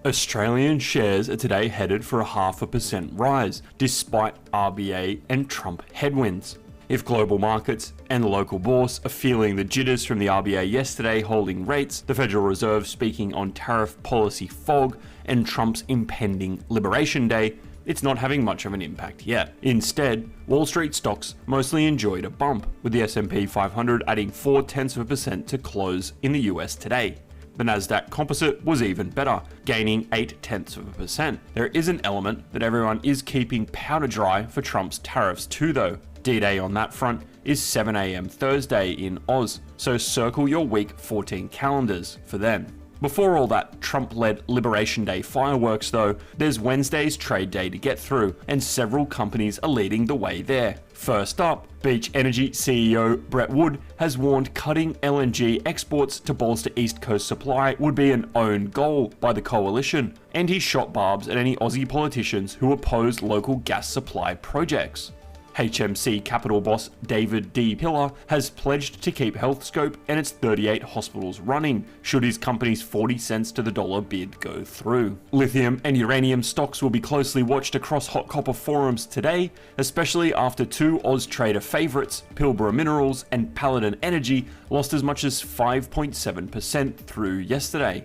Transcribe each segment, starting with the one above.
Australian shares are today headed for a 0.5% rise, despite RBA and Trump headwinds. If global markets and the local bourse are feeling the jitters from the RBA yesterday holding rates, the Federal Reserve speaking on tariff policy fog, and Trump's impending Liberation Day, it's not having much of an impact yet. Instead, Wall Street stocks mostly enjoyed a bump, with the S&P 500 adding 0.4% to close in the US today. The Nasdaq Composite was even better, gaining 0.8%. There is an element that everyone is keeping powder dry for Trump's tariffs too though. D-Day on that front is 7 AM Thursday in Oz, so circle your week 14 calendars for them. Before all that Trump-led Liberation Day fireworks though, there's Wednesday's trade day to get through, and several companies are leading the way there. First up, Beach Energy CEO Brett Wood has warned cutting LNG exports to bolster East Coast supply would be an own goal by the coalition, and he shot barbs at any Aussie politicians who oppose local gas supply projects. HMC Capital boss David D. Pillar has pledged to keep Healthscope and its 38 hospitals running, should his company's 40 cents to the dollar bid go through. Lithium and uranium stocks will be closely watched across HotCopper forums today, especially after two Austrader favourites, Pilbara Minerals and Paladin Energy, lost as much as 5.7% through yesterday.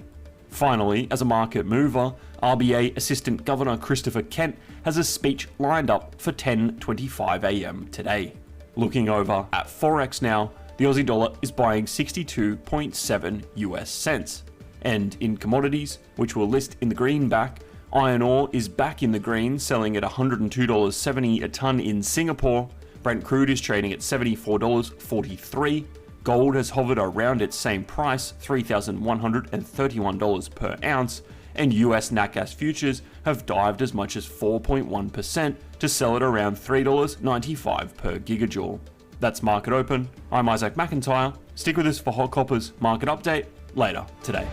Finally, as a market mover, RBA Assistant Governor Christopher Kent has a speech lined up for 10:25 AM today. Looking over at Forex now, the Aussie dollar is buying 62.7 US cents. And in commodities, which will list in the greenback, iron ore is back in the green, selling at $102.70 a tonne in Singapore. Brent crude is trading at $74.43. Gold has hovered around its same price, $3,131 per ounce, and US nat gas futures have dived as much as 4.1% to sell at around $3.95 per gigajoule. That's Market Open. I'm Isaac McIntyre. Stick with us for HotCopper's market update later today.